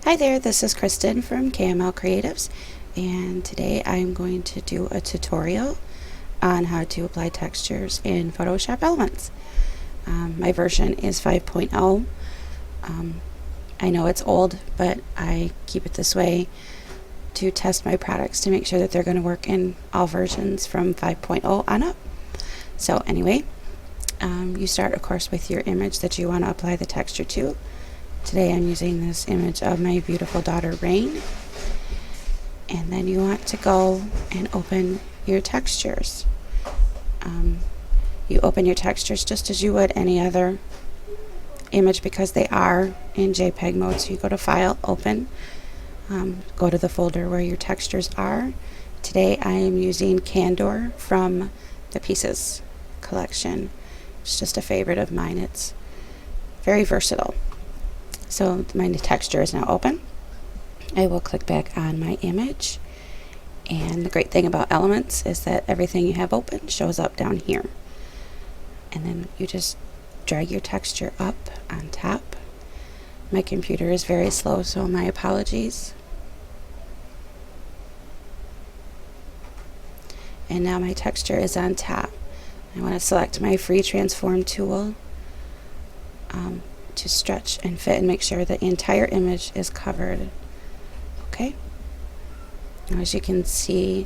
Hi there, this is Kristen from KML Creatives, and today I'm going to do a tutorial on how to apply textures in Photoshop Elements. My version is 5.0. I know it's old, but I keep it this way to test my products to make sure that they're going to work in all versions from 5.0 on up. So anyway, you start of course with your image that you want to apply the texture to. Today I'm using this image of my beautiful daughter Rain, and then you want to go and open your textures. You open your textures just as you would any other image because they are in JPEG mode. So you go to File, Open, go to the folder where your textures are. Today I am using Candor from the Pieces collection. It's just a favorite of mine. It's very versatile. So my texture is now open. I will click back on my image, and the great thing about Elements is that everything you have open shows up down here, and then you just drag your texture up on top. My computer is very slow, so my apologies. And now my texture is on top. I want to select my free transform tool to stretch and fit and make sure the entire image is covered. Okay. Now as you can see,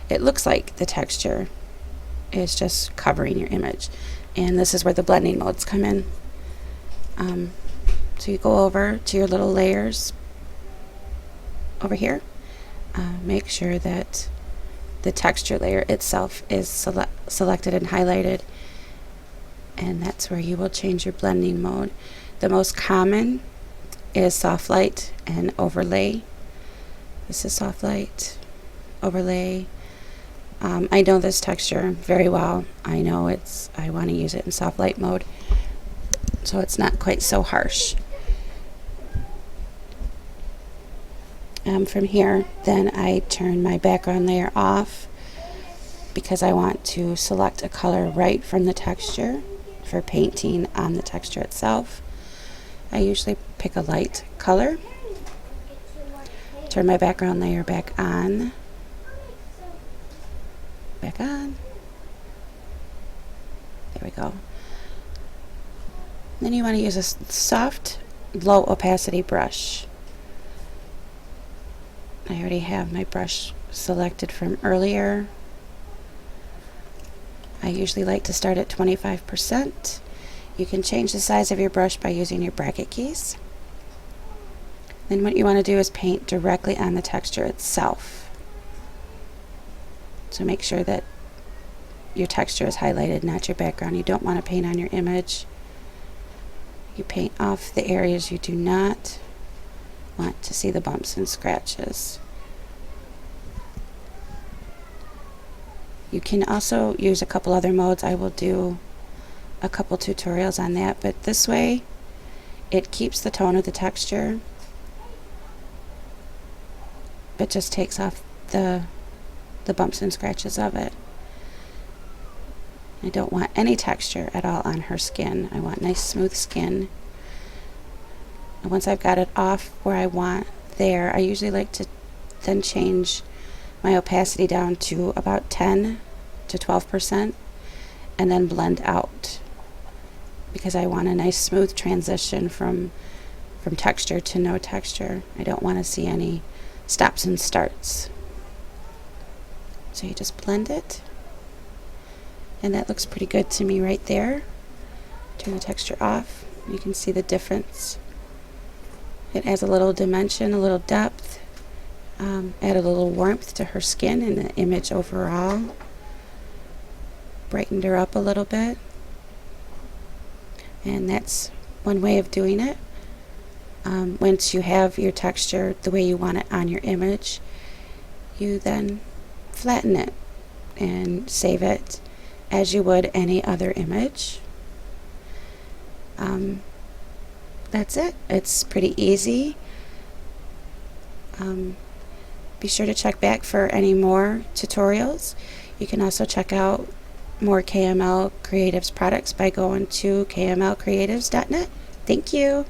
it looks like the texture is just covering your image, and this is where the blending modes come in. So you go over to your little layers over here. Make sure that the texture layer itself is selected and highlighted, and that's where you will change your blending mode. The most common is soft light and overlay. This is soft light, overlay. I know this texture very well. I know I want to use it in soft light mode, so it's not quite so harsh. From here, then I turn my background layer off because I want to select a color right from the texture for painting on the texture itself. I usually pick a light color. Turn my background layer back on. Back on. There we go. Then you want to use a soft, low opacity brush. I already have my brush selected from earlier. I usually like to start at 25%. You can change the size of your brush by using your bracket keys. Then what you want to do is paint directly on the texture itself. So make sure that your texture is highlighted, not your background. You don't want to paint on your image. You paint off the areas you do not want to see the bumps and scratches. You can also use a couple other modes. I will do a couple tutorials on that, but this way it keeps the tone of the texture but just takes off the bumps and scratches of it. I don't want any texture at all on her skin. I want nice smooth skin. And once I've got it off where I want there, I usually like to then change my opacity down to about 10 to 12% and then blend out, because I want a nice smooth transition from texture to no texture. I don't want to see any stops and starts. So you just blend it, and that looks pretty good to me right there. Turn the texture off. You can see the difference. It adds a little dimension, a little depth, add a little warmth to her skin and the image overall. Brightened her up a little bit. And that's one way of doing it. Once you have your texture the way you want it on your image, you then flatten it and save it as you would any other image. That's it. It's pretty easy. Be sure to check back for any more tutorials. You can also check out more KML Creatives products by going to kmlcreatives.net. Thank you.